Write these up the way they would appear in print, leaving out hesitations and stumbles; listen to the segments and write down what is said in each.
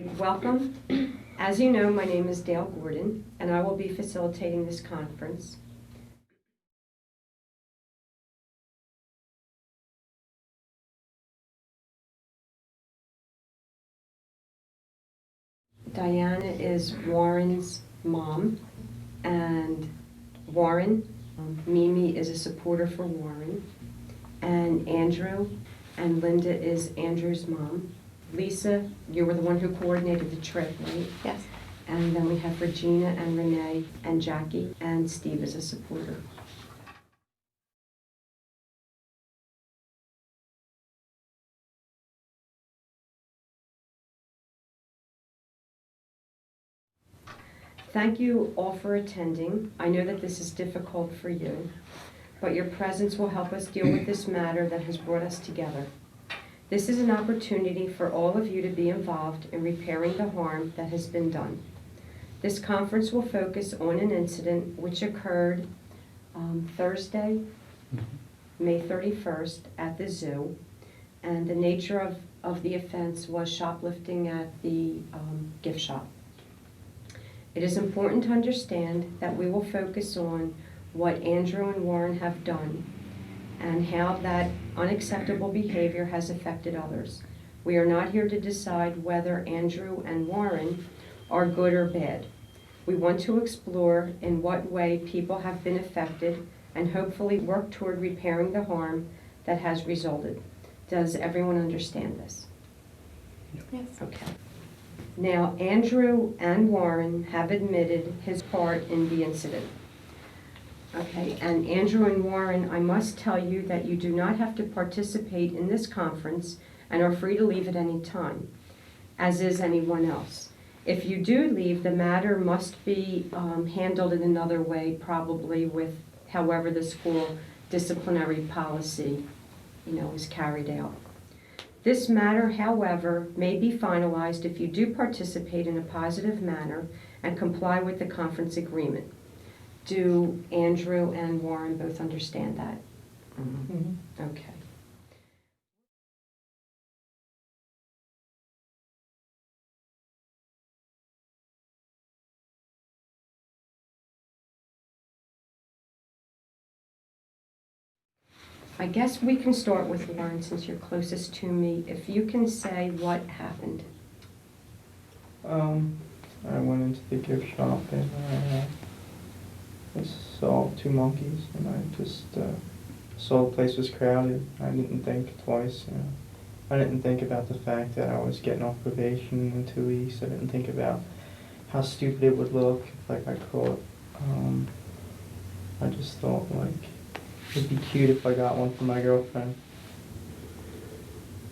Welcome. As you know, my name is Dale Gordon, and I will be facilitating this conference. Diana is Warren's mom, and Warren, Mimi is a supporter for Warren, and Andrew and Linda is Andrew's mom. Lisa, you were the one who coordinated the trip, right? Yes. And then we have Regina and Renee and Jackie, and Steve is a supporter. Thank you all for attending. I know that this is difficult for you, but your presence will help us deal with this matter that has brought us together. This is an opportunity for all of you to be involved in repairing the harm that has been done. This conference will focus on an incident which occurred Thursday, May 31st at the zoo, and the nature of the offense was shoplifting at the gift shop. It is important to understand that we will focus on what Andrew and Warren have done and how that unacceptable behavior has affected others. We are not here to decide whether Andrew and Warren are good or bad. We want to explore in what way people have been affected and hopefully work toward repairing the harm that has resulted. Does everyone understand this? Yes. Okay. Now, Andrew and Warren have admitted his part in the incident. Okay, and Andrew and Warren, I must tell you that you do not have to participate in this conference and are free to leave at any time, as is anyone else. If you do leave, the matter must be handled in another way, probably with however the school disciplinary policy, is carried out. This matter, however, may be finalized if you do participate in a positive manner and comply with the conference agreement. Do Andrew and Warren both understand that? Mm-hmm. Okay. I guess we can start with Warren since you're closest to me. If you can say what happened. I went into the gift shop and I saw two monkeys and I just saw the place was crowded. I didn't think twice, I didn't think about the fact that I was getting off probation in 2 weeks. I didn't think about how stupid it would look if I got caught. I just thought it'd be cute if I got one for my girlfriend.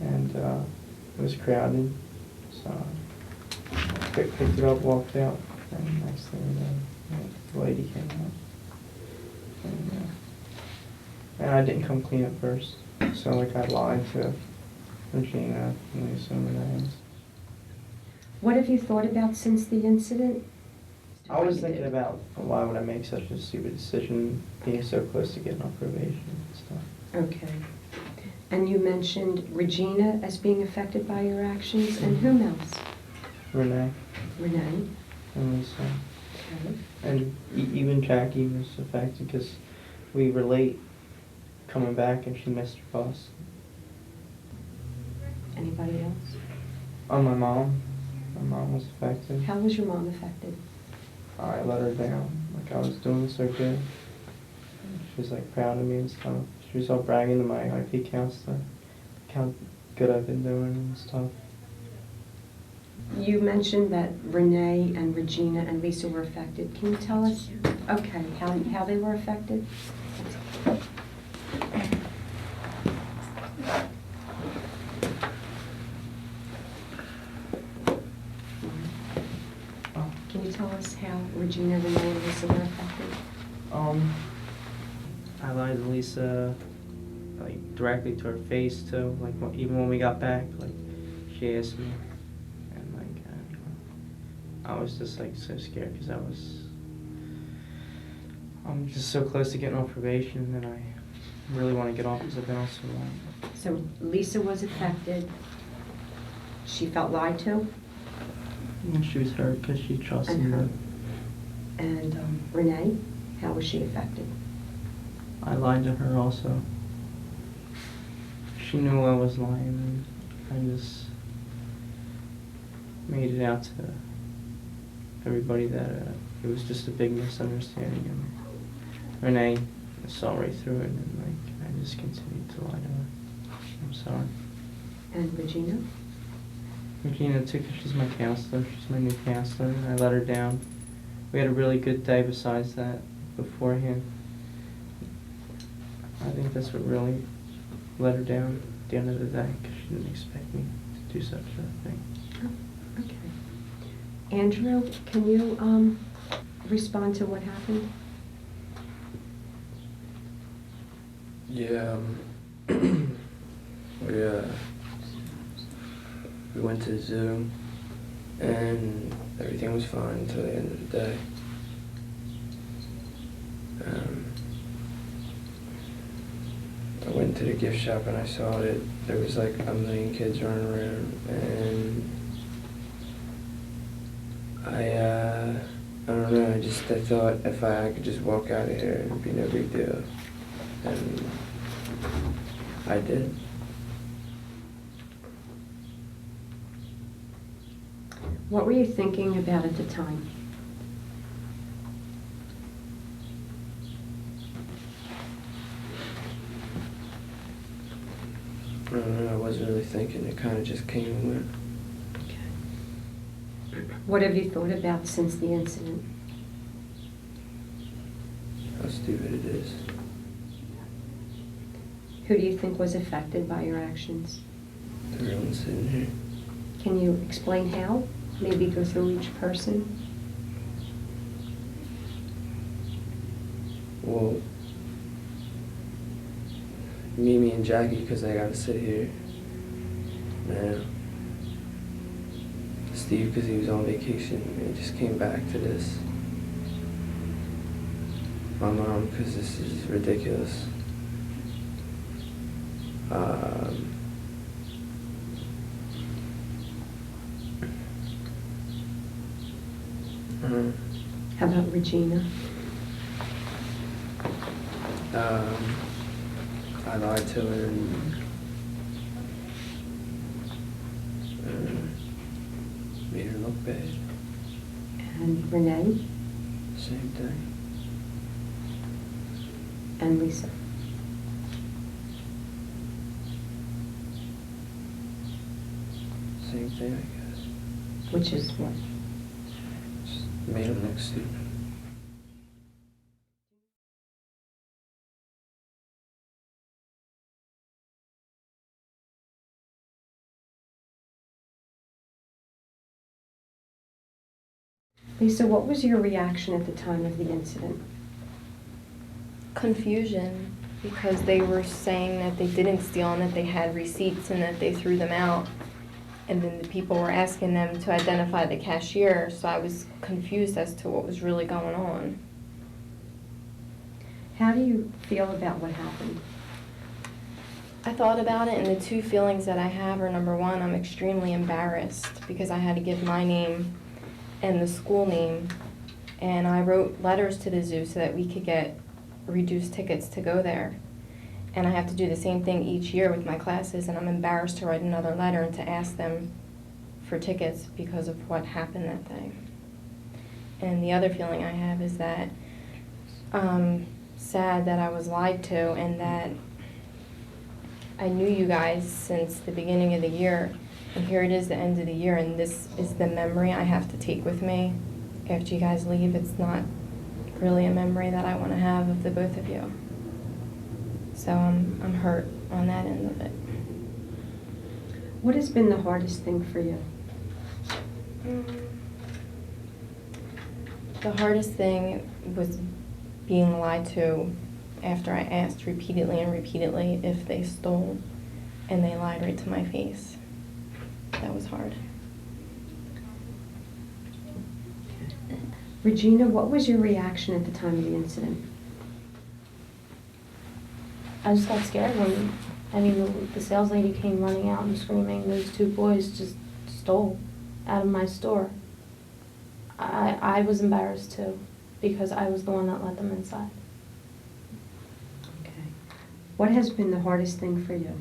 And it was crowded, so I picked it up, walked out, and next thing the lady came out. And I didn't come clean at first, so I lied to Regina and Lisa and Renee. What have you thought about since the incident? I was thinking about why would I make such a stupid decision being so close to getting off probation and stuff. Okay. And you mentioned Regina as being affected by your actions, and whom else? Renee Renee. and Lisa. Okay. And even Jackie was affected because we were late coming back and she missed her bus. Anybody else? Oh, my mom. My mom was affected. How was your mom affected? I let her down. I was doing so good. She was proud of me and stuff. She was all bragging to my IP counselor how good I've been doing and stuff. You mentioned that Renee and Regina and Lisa were affected. Can you tell us, okay, how they were affected? Can you tell us how Regina, Renee, and Lisa were affected? I lied to Lisa, directly to her face too. Even when we got back, she asked me, and I was just so scared because I'm just so close to getting off probation, and I really want to get off because I've been off so long. So Lisa was affected. She felt lied to? When she was hurt, because she trusted And her. me. And Renee, how was she affected? I lied to her also. She knew I was lying, and I just made it out to everybody that it was just a big misunderstanding, and Renee saw right through it, and like I just continued to lie to her. I'm sorry. And Regina? Regina too, 'cause she's my counselor. She's my new counselor, and I let her down. We had a really good day besides that beforehand. I think that's what really let her down at the end of the day, because she didn't expect me to do such a thing. Oh, okay. Andrew, can you respond to what happened? Yeah, we went to the zoo, and everything was fine until the end of the day. I went to the gift shop and I saw that there was like a million kids running around, and I don't know, I thought if I could just walk out of here, it'd be no big deal. And I did. What were you thinking about at the time? I don't know, I wasn't really thinking, it kind of just came and went. What have you thought about since the incident? How stupid it is. Who do you think was affected by your actions? Everyone's sitting here. Can you explain how? Maybe go through each person? Well, Mimi and Jackie, because they gotta sit here now. Steve, because he was on vacation and he just came back to this. My mom, because this is ridiculous. How about Regina? I lied to her and made her look bad. And Renee? Same thing. And Lisa? Same thing, I guess. Which is what? Just made him look stupid. Lisa, what was your reaction at the time of the incident? Confusion, because they were saying that they didn't steal and that they had receipts and that they threw them out. And then the people were asking them to identify the cashier, so I was confused as to what was really going on. How do you feel about what happened? I thought about it, and the two feelings that I have are, number one, I'm extremely embarrassed because I had to give my name and the school name, and I wrote letters to the zoo so that we could get reduced tickets to go there. And I have to do the same thing each year with my classes, and I'm embarrassed to write another letter and to ask them for tickets because of what happened that day. And the other feeling I have is that I'm sad that I was lied to and that I knew you guys since the beginning of the year, and here it is the end of the year, and this is the memory I have to take with me after you guys leave. It's not really a memory that I want to have of the both of you. So I'm hurt on that end of it. What has been the hardest thing for you? The hardest thing was being lied to after I asked repeatedly and repeatedly if they stole, and they lied right to my face. That was hard. Regina, what was your reaction at the time of the incident? I just got scared when, the sales lady came running out and screaming, those two boys just stole out of my store. I was embarrassed too, because I was the one that let them inside. Okay. What has been the hardest thing for you?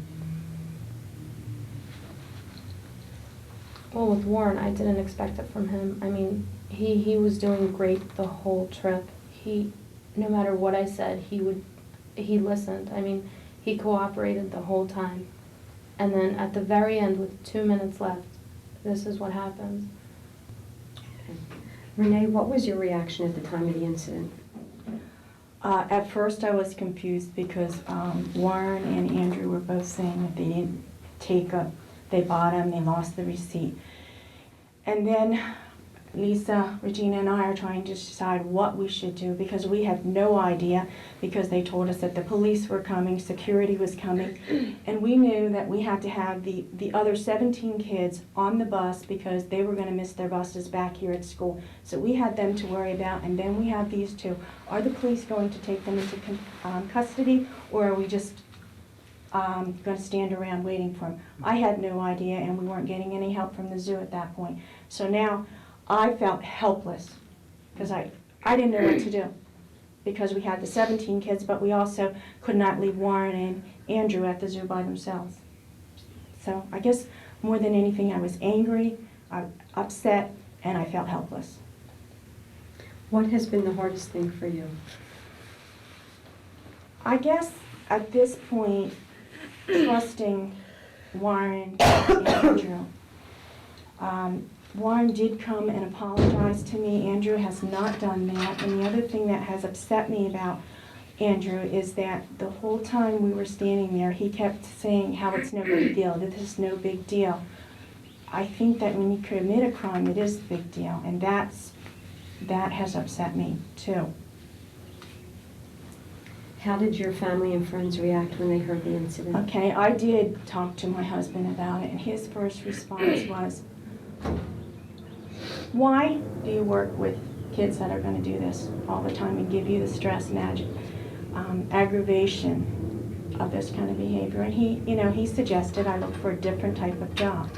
Well, with Warren, I didn't expect it from him. I mean, he was doing great the whole trip. No matter what I said, he listened. I mean, he cooperated the whole time. And then at the very end, with 2 minutes left, this is what happens. Okay. Renee, what was your reaction at the time of the incident? At first, I was confused because Warren and Andrew were both saying that they didn't they bought them, they lost the receipt. And then Lisa, Regina, and I are trying to decide what we should do because we had no idea, because they told us that the police were coming, security was coming, and we knew that we had to have the other 17 kids on the bus because they were going to miss their buses back here at school. So we had them to worry about, and then we have these two. Are the police going to take them into custody, or are we just going to stand around waiting for them? I had no idea, and we weren't getting any help from the zoo at that point. So now I felt helpless because I didn't know what to do, because we had the 17 kids, but we also could not leave Warren and Andrew at the zoo by themselves. So I guess more than anything, I was angry, upset, and I felt helpless. What has been the hardest thing for you? I guess at this point, trusting Warren and Andrew. Warren did come and apologize to me. Andrew has not done that. And the other thing that has upset me about Andrew is that the whole time we were standing there, he kept saying how it's no big deal, that this is no big deal. I think that when you commit a crime, it is a big deal, and that has upset me too. How did your family and friends react when they heard the incident? Okay, I did talk to my husband about it, and his first response was, why do you work with kids that are going to do this all the time and give you the stress and aggravation of this kind of behavior? And he suggested I look for a different type of job.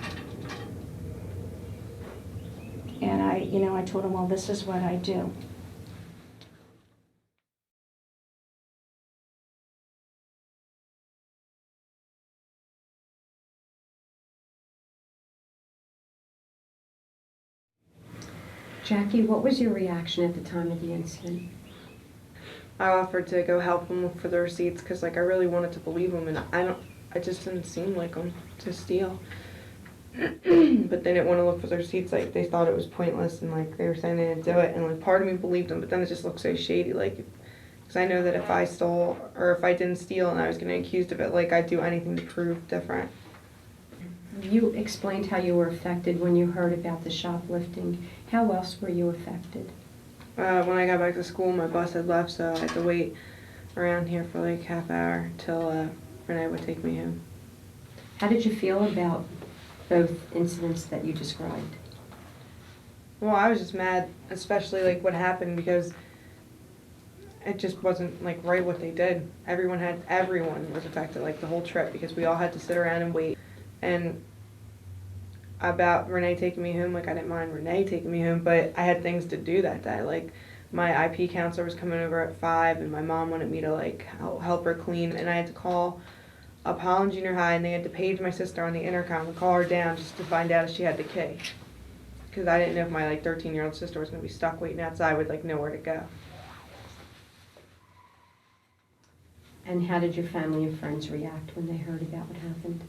And I told him, well, this is what I do. Jackie, what was your reaction at the time of the incident? I offered to go help them look for the receipts because, like, I really wanted to believe them, and I just didn't seem like them to steal. But they didn't want to look for the receipts. Like, they thought it was pointless, and like they were saying they didn't do it, and like part of me believed them, but then it just looked so shady. Like, because I know that if I stole or if I didn't steal and I was getting accused of it, like, I'd do anything to prove different. You explained how you were affected when you heard about the shoplifting. How else were you affected? When I got back to school, my bus had left, so I had to wait around here for like half hour till Renee would take me home. How did you feel about both incidents that you described? Well, I was just mad, especially like what happened, because it just wasn't like right what they did. Everyone was affected, like the whole trip, because we all had to sit around and wait. And about Renee taking me home, like I didn't mind Renee taking me home, but I had things to do that day. Like my IP counselor was coming over at 5, and my mom wanted me to like help her clean, and I had to call up Holland Junior High, and they had to page my sister on the intercom and call her down just to find out if she had the key, because I didn't know if my like 13-year-old sister was going to be stuck waiting outside with like nowhere to go. And how did your family and friends react when they heard about what happened?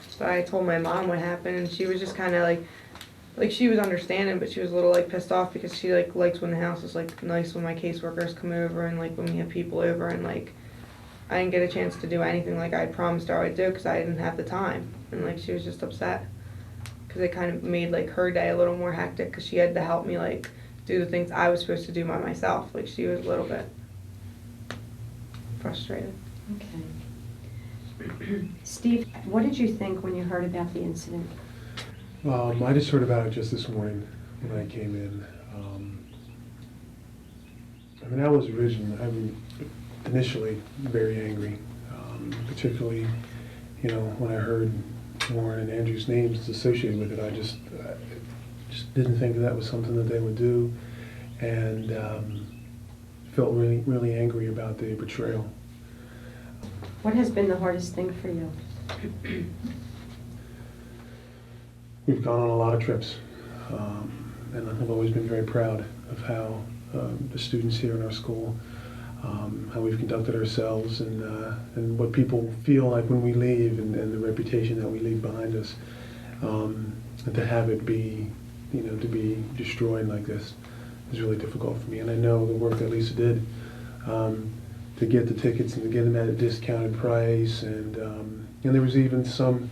So I told my mom what happened, and she was just kind of like she was understanding, but she was a little like pissed off because she like likes when the house is like nice when my caseworkers come over and like when we have people over, and like I didn't get a chance to do anything like I had promised her I would do because I didn't have the time, and like she was just upset because it kind of made like her day a little more hectic because she had to help me like do the things I was supposed to do by myself. Like she was a little bit frustrated. Okay. Steve, what did you think when you heard about the incident? I just heard about it just this morning when I came in. I was initially very angry, particularly, when I heard Warren and Andrew's names associated with it. Just didn't think that was something that they would do, and felt really, really angry about the betrayal. What has been the hardest thing for you? We've gone on a lot of trips, and I've always been very proud of how the students here in our school, how we've conducted ourselves, and what people feel like when we leave, and the reputation that we leave behind us. And to have it be, to be destroyed like this is really difficult for me. And I know the work that Lisa did to get the tickets and to get them at a discounted price, and there was even some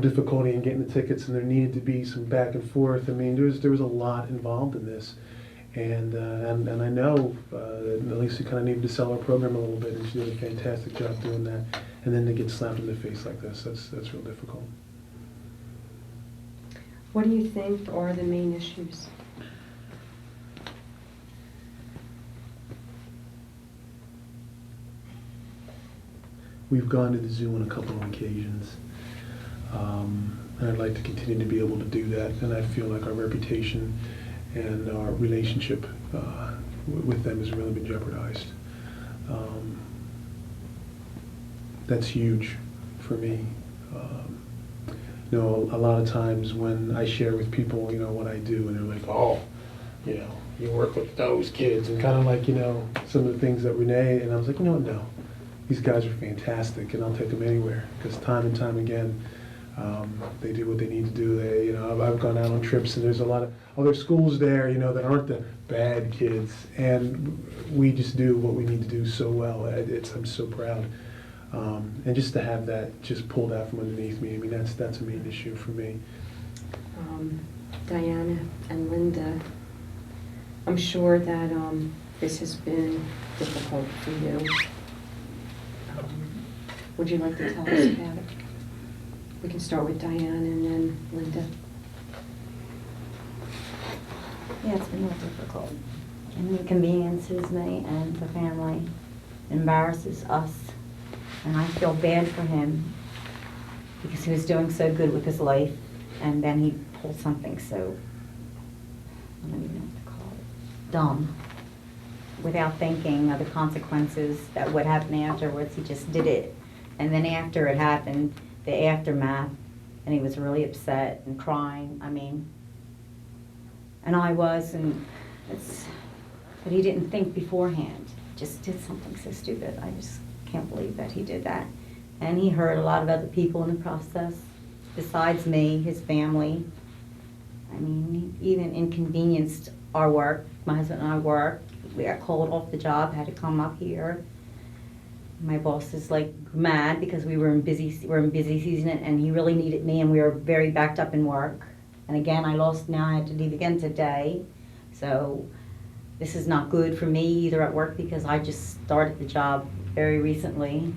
difficulty in getting the tickets, and there needed to be some back and forth. I mean, there was a lot involved in this, and I know that Lisa kind of needed to sell her program a little bit, and she did a fantastic job doing that. And then to get slapped in the face like this, that's real difficult. What do you think are the main issues? We've gone to the zoo on a couple of occasions, and I'd like to continue to be able to do that. And I feel like our reputation and our relationship with them has really been jeopardized. That's huge for me. A lot of times when I share with people, what I do, and they're like, oh, you work with those kids, and kind of like, some of the things that Renee, and I was like, no. These guys are fantastic, and I'll take them anywhere, because time and time again, they do what they need to do. I've gone out on trips, and there's a lot of other schools there, that aren't the bad kids, and we just do what we need to do so well. I'm so proud, and just to have that just pulled out from underneath me. I mean, that's a main issue for me. Diana and Linda, I'm sure that this has been difficult for you. Would you like to tell us about it? We can start with Diane and then Linda. Yeah, it's been real difficult. It inconveniences me and the family, embarrasses us. And I feel bad for him because he was doing so good with his life, and then he pulled something so, I don't even know what to call it, dumb, without thinking of the consequences that would happen afterwards. He just did it. And then after it happened, the aftermath, and he was really upset and crying. I mean, and I was, but he didn't think beforehand. Just did something so stupid. I just can't believe that he did that. And he hurt a lot of other people in the process, besides me, his family. I mean, he even inconvenienced our work. My husband and I worked. We got called off the job, had to come up here. My boss is like mad because we're in busy season, and he really needed me, and we were very backed up in work. And again, now I had to leave again today. So this is not good for me either at work, because I just started the job very recently.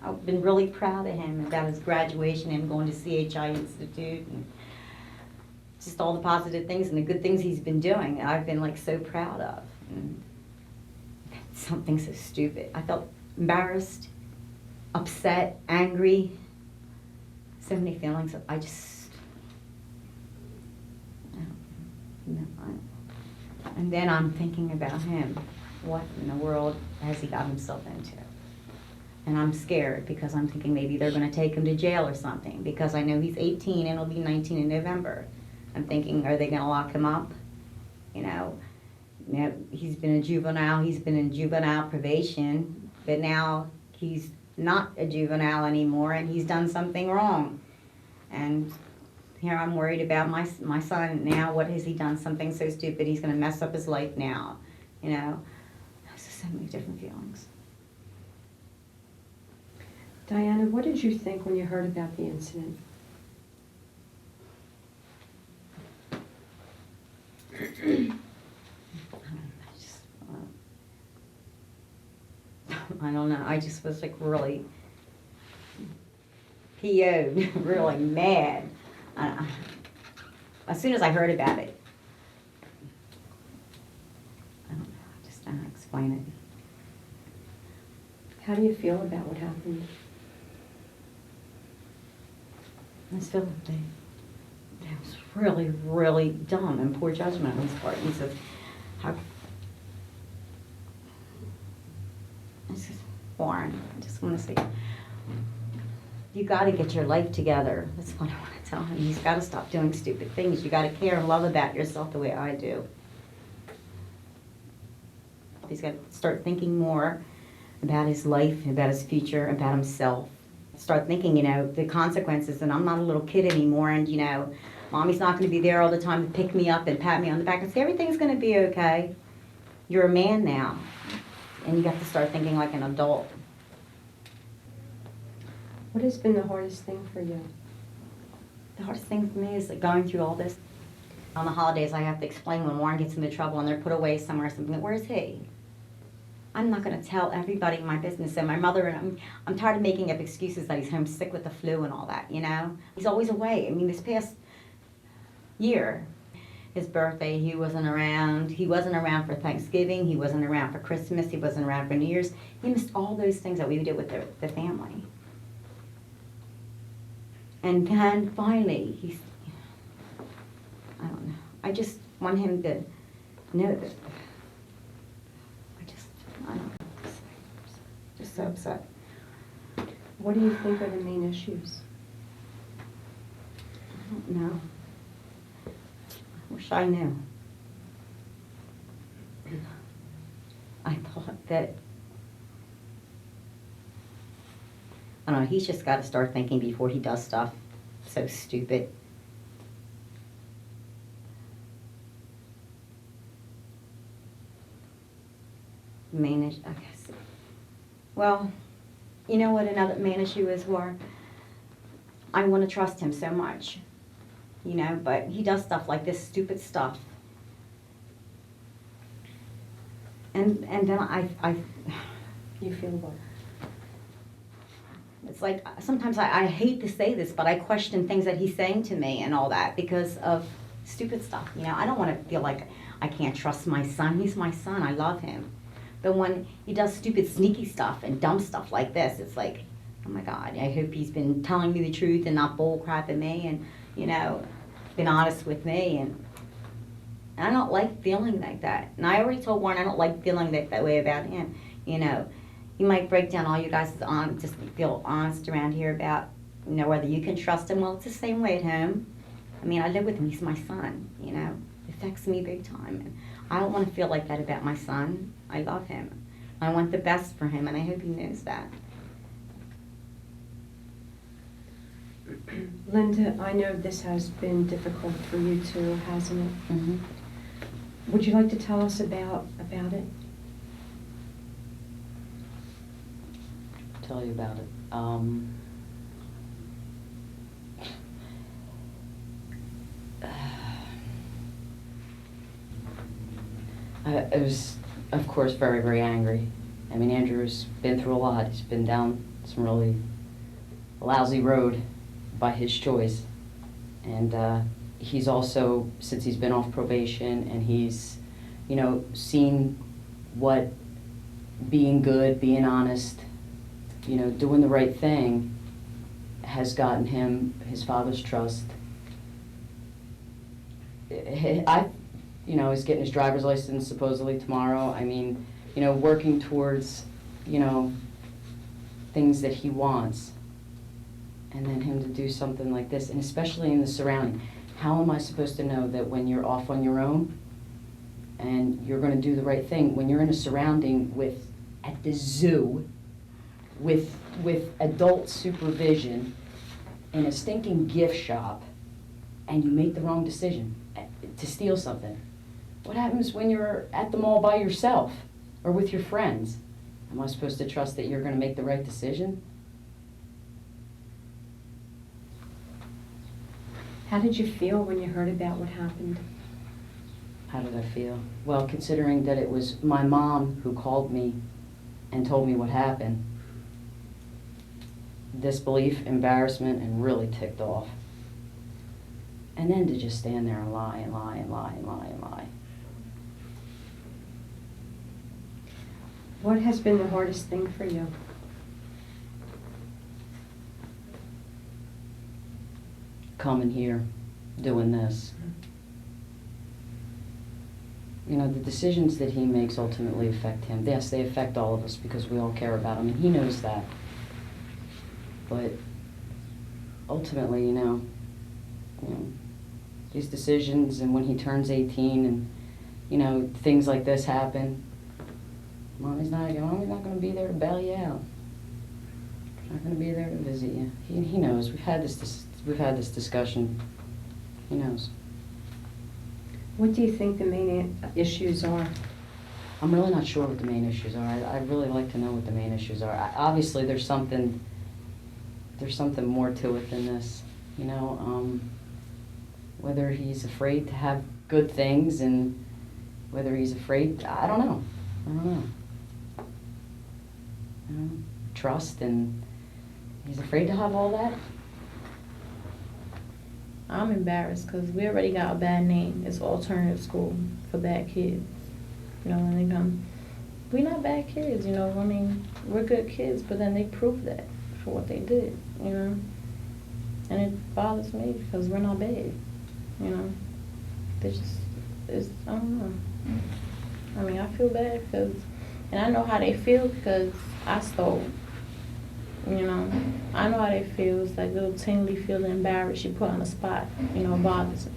I've been really proud of him about his graduation, him going to CHI Institute, and just all the positive things and the good things he's been doing. I've been like so proud of. And something so stupid. I felt embarrassed, upset, angry, so many feelings. I don't know. And then I'm thinking about him. What in the world has he got himself into? And I'm scared because I'm thinking maybe they're going to take him to jail or something, because I know he's 18 and he'll be 19 in November. I'm thinking, are they going to lock him up? He's been in juvenile probation, but now he's not a juvenile anymore, and he's done something wrong. And here I'm worried about my son now. What has he done? Something so stupid, he's going to mess up his life now. There's so many different feelings. Diana, what did you think when you heard about the incident? I don't know. I just was like really PO'd, really mad. As soon as I heard about it, I don't know. I just don't know how to explain it. How do you feel about what happened? I just feel like It was really, really dumb and poor judgment on his part. He says, how... I said, Warren, I just want to say, you got to get your life together. That's what I want to tell him. He's got to stop doing stupid things. You got to care and love about yourself the way I do. He's got to start thinking more about his life, about his future, about himself. Start thinking, you know, the consequences, and I'm not a little kid anymore, and, you know, Mommy's not going to be there all the time to pick me up and pat me on the back and say, everything's going to be okay. You're a man now, and you have to start thinking like an adult. What has been the hardest thing for you? The hardest thing for me is like going through all this. On the holidays, I have to explain when Warren gets into trouble and they're put away somewhere or something. Where's he? I'm not going to tell everybody my business. And my mother, and I'm tired of making up excuses that he's homesick with the flu and all that, you know? He's always away. I mean, this past year, his birthday, he wasn't around. He wasn't around for Thanksgiving. He wasn't around for Christmas. He wasn't around for New Year's. He missed all those things that we did with the family. And then finally, he's, I don't know. I just want him to know that. I don't know what to say. Just so upset. What do you think are the main issues? I don't know. I wish I knew. I thought that, I don't know, he's just got to start thinking before he does stuff so stupid. Main issue, I guess. Well, you know what another main issue is, War? I want to trust him so much, you know, but he does stuff like this stupid stuff. And then I You feel what? it's like, sometimes I hate to say this, but I question things that he's saying to me and all that because of stupid stuff, you know. I don't want to feel like I can't trust my son. He's my son. I love him. But when he does stupid, sneaky stuff and dumb stuff like this, it's like, oh my God, I hope he's been telling me the truth and not bull crapping me and, you know, been honest with me. And I don't like feeling like that. And I already told Warren I don't like feeling that way about him. You know, he might break down all you guys just feel honest around here about, you know, whether you can trust him. Well, it's the same way at home. I mean, I live with him. He's my son, you know. It affects me big time. And I don't want to feel like that about my son. I love him. I want the best for him, and I hope he knows that. Linda, I know this has been difficult for you too, hasn't it? Mm-hmm. Would you like to tell us about it? Tell you about it. I was, of course, very, very angry. I mean, Andrew's been through a lot. He's been down some really lousy road by his choice. And he's also, since he's been off probation and he's, you know, seen what being good, being honest, you know, doing the right thing has gotten him his father's trust. You know, he's getting his driver's license supposedly tomorrow. I mean, you know, working towards, you know, things that he wants. And then him to do something like this, and especially in the surrounding. How am I supposed to know that when you're off on your own and you're going to do the right thing, when you're in a surrounding with, at the zoo, with adult supervision, in a stinking gift shop, and you make the wrong decision to steal something? What happens when you're at the mall by yourself or with your friends? Am I supposed to trust that you're going to make the right decision? How did you feel when you heard about what happened? How did I feel? Well, considering that it was my mom who called me and told me what happened, disbelief, embarrassment, and really ticked off. And then to just stand there and lie and lie and lie and lie and lie. What has been the hardest thing for you? Coming here doing this. You know, the decisions that he makes ultimately affect him. Yes, they affect all of us because we all care about him, and he knows that. But ultimately, you know, these decisions, and when he turns 18 and, you know, things like this happen, Mommy's not going to be there to bail you out. Not going to be there to visit you. He knows. We've had this discussion. He knows. What do you think the main issues are? I'm really not sure what the main issues are. I'd really like to know what the main issues are. Obviously, there's something more to it than this. You know, whether he's afraid to have good things and whether he's afraid, I don't know. You know, trust, and he's afraid to have all that. I'm embarrassed because we already got a bad name. It's alternative school for bad kids. You know, when they come, we're not bad kids, you know. I mean, we're good kids, but then they prove that for what they did, you know. And it bothers me because we're not bad, you know. I don't know. I mean, I feel bad because, and I know how they feel because I stole. You know, I know how they feel. It's like little tingly feeling embarrassed. You put on the spot, you know, bothers me.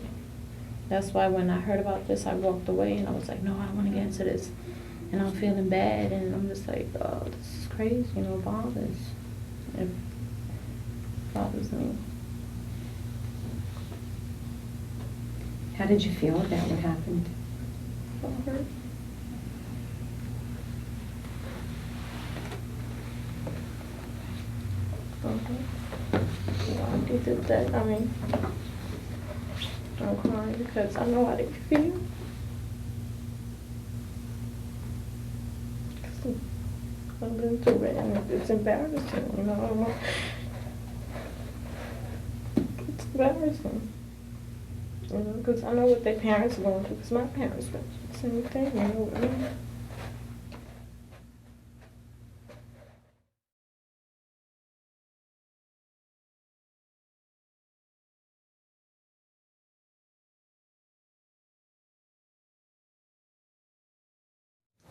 That's why when I heard about this, I walked away and I was like, no, I don't want to get into this. And I'm feeling bad and I'm just like, oh, this is crazy, you know, it bothers me. How did you feel about what happened? I felt hurt. Why they did that? I mean, I'm crying because I know how they feel. 'Cause I've been through it and it's embarrassing, you know. It's embarrassing. You know, because I know what their parents are going through, because my parents went through the same thing, you know what I mean?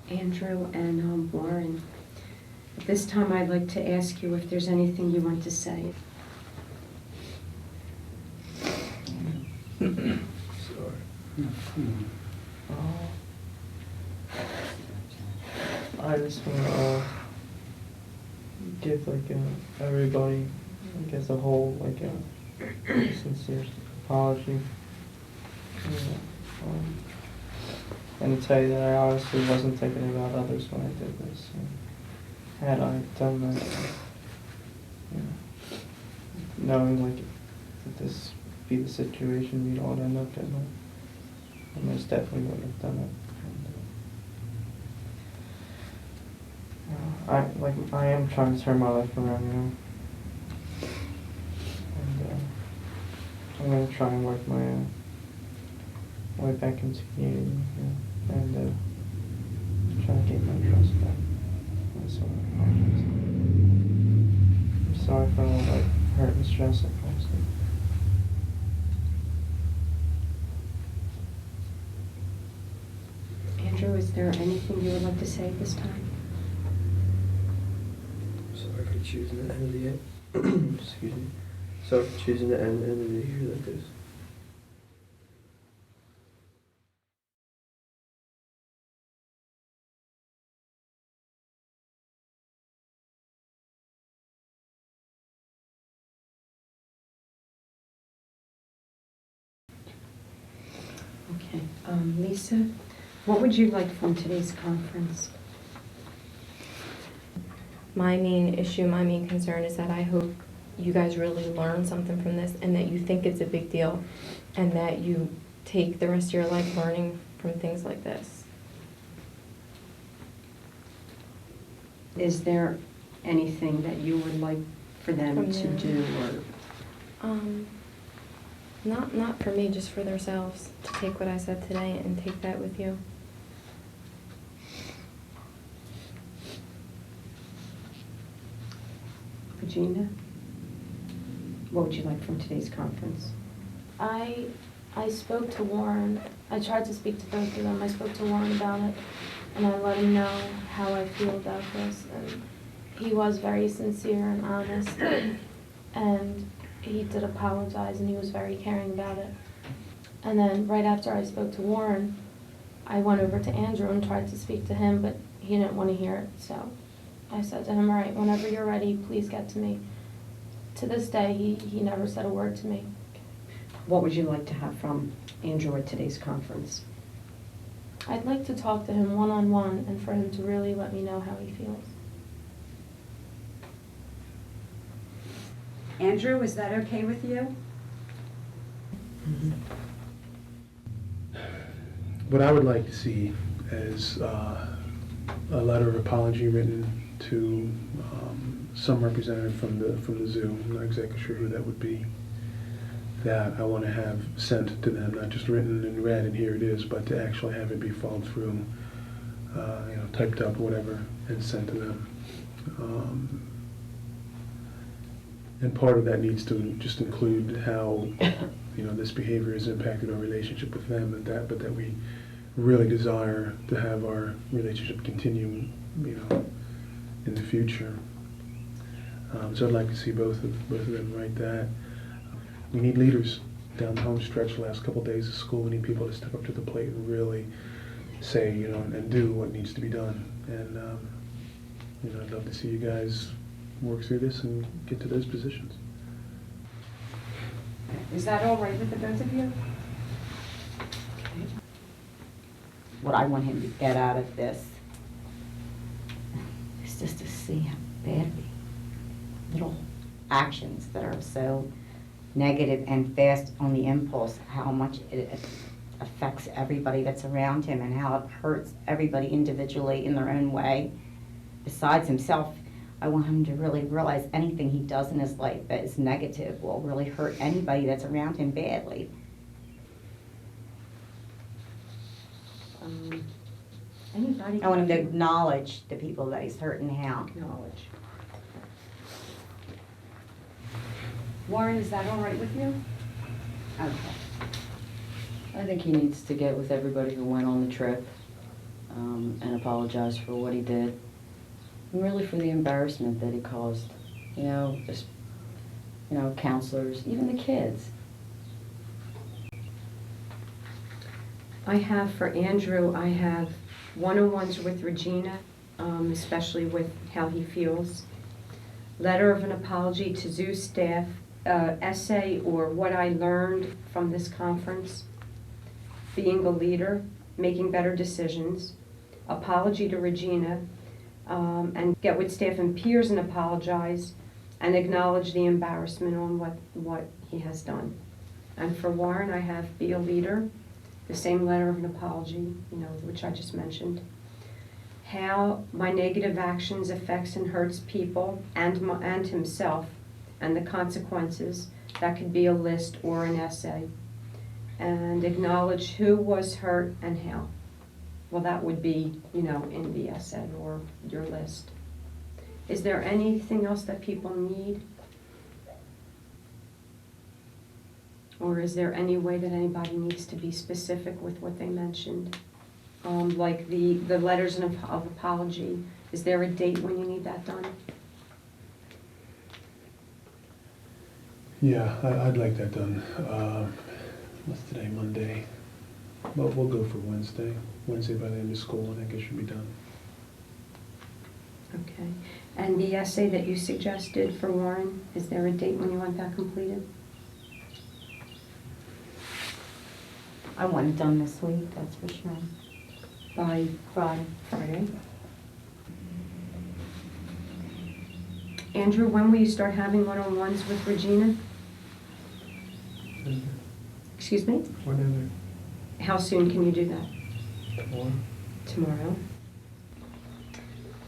Andrew and Warren, at this time I'd like to ask you if there's anything you want to say. I just want to give everybody, as a whole, a sincere apology. And to tell you that I honestly wasn't thinking about others when I did this. And had I done that, knowing that this be the situation we'd all end up in, I most definitely wouldn't have done it. And, I am trying to turn my life around, and I'm gonna try and work my way back into community, and try to get my trust back. So I'm sorry for all the hurt and stress I caused them. Andrew, is there anything you would like to say at this time? Sorry for choosing to end the excuse me. Sorry for choosing to end the year like this. Okay. Lisa, what would you like from today's conference? My main issue, my main concern is that I hope you guys really learn something from this and that you think it's a big deal and that you take the rest of your life learning from things like this. Is there anything that you would like for them From to them? do or? Not for me, just for themselves, to take what I said today and take that with you. Regina, what would you like from today's conference? I spoke to Warren. I tried to speak to both of them. I spoke to Warren about it, and I let him know how I feel about this. And he was very sincere and honest, and he did apologize, and he was very caring about it. And then right after I spoke to Warren, I went over to Andrew and tried to speak to him, but he didn't want to hear it. So I said to him, all right, whenever you're ready, please get to me. To this day, he never said a word to me. What would you like to have from Andrew at today's conference? I'd like to talk to him one-on-one and for him to really let me know how he feels. Andrew, is that okay with you? What I would like to see is a letter of apology written to some representative from the zoo. I'm not exactly sure who that would be. That I want to have sent to them, not just written and read and here it is, but to actually have it be followed through, typed up, whatever, and sent to them. And part of that needs to just include how, this behavior has impacted our relationship with them, but that we really desire to have our relationship continue, in the future. So I'd like to see both of them write that. We need leaders down the home stretch the last couple of days of school. We need people to step up to the plate and really say, and do what needs to be done. And, I'd love to see you guys work through this and get to those positions. Is that all right with the both of you? What I want him to get out of this is just to see how badly little actions that are so negative and fast on the impulse, how much it affects everybody that's around him and how it hurts everybody individually in their own way. Besides himself, I want him to really realize anything he does in his life that is negative will really hurt anybody that's around him badly. Anybody? I want him to acknowledge the people that he's hurt and how. Acknowledge. Warren, is that all right with you? Okay. I think he needs to get with everybody who went on the trip and apologize for what he did. And really for the embarrassment that he caused. Counselors, even the kids. I have for Andrew, I have one-on-ones with Regina, especially with how he feels. Letter of an apology to zoo staff, essay or what I learned from this conference, being a leader, making better decisions, apology to Regina, and get with staff and peers and apologize and acknowledge the embarrassment on what he has done. And for Warren, I have be a leader, the same letter of an apology, which I just mentioned. How my negative actions affects and hurts people and himself, and the consequences. That could be a list or an essay. And acknowledge who was hurt and how. Well, that would be, in the essay or your list. Is there anything else that people need? Or is there any way that anybody needs to be specific with what they mentioned? Like the letters of apology, is there a date when you need that done? Yeah, I'd like that done. What's today, Monday? Well, we'll go for Wednesday. Wednesday by the end of school, I think it should be done. Okay. And the essay that you suggested for Warren, is there a date when you want that completed? I want it done this week, that's for sure. By Friday. Friday? Andrew, when will you start having one-on-ones with Regina? Excuse me? Whenever. How soon can you do that? Tomorrow.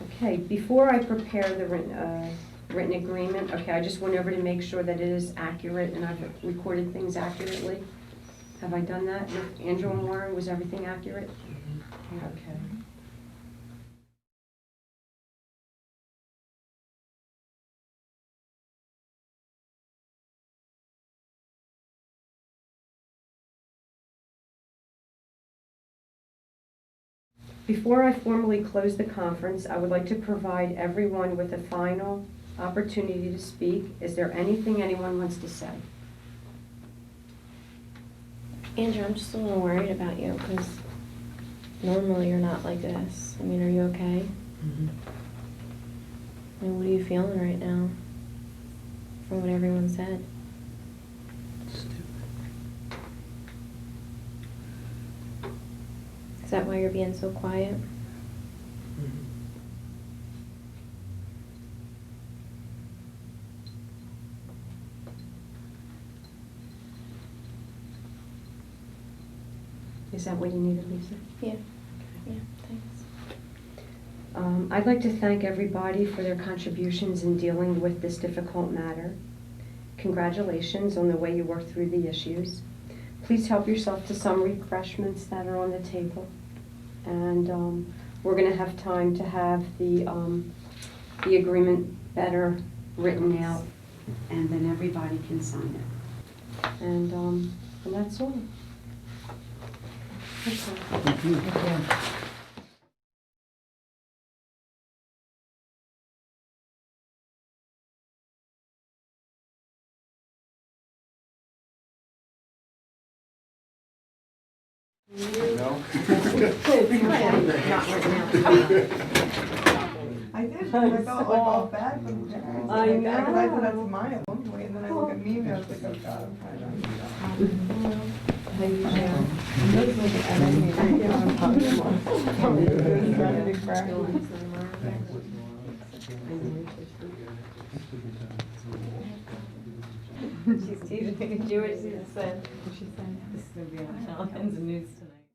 Okay, before I prepare the written agreement, I just went over to make sure that it is accurate and I've recorded things accurately. Have I done that? With Andrew and Warren, was everything accurate? Okay. Before I formally close the conference, I would like to provide everyone with a final opportunity to speak. Is there anything anyone wants to say? Andrew, I'm just a little worried about you because normally you're not like this. I mean, are you okay? I mean, what are you feeling right now from what everyone said? Is that why you're being so quiet? Is that what you needed, Lisa? Yeah. Yeah, thanks. I'd like to thank everybody for their contributions in dealing with this difficult matter. Congratulations on the way you worked through the issues. Please help yourself to some refreshments that are on the table. And we're going to have time to have the agreement better written out. And then everybody can sign it. And that's all. Okay. Thank you. I did, I felt like all bad for the parents. I Like, 'cause I said that know. to mine at one point, and then I look at me and I was like, oh God, I'm fine. She's teasing me. Did you see the said? She said this is gonna be on Channel 10's news tonight.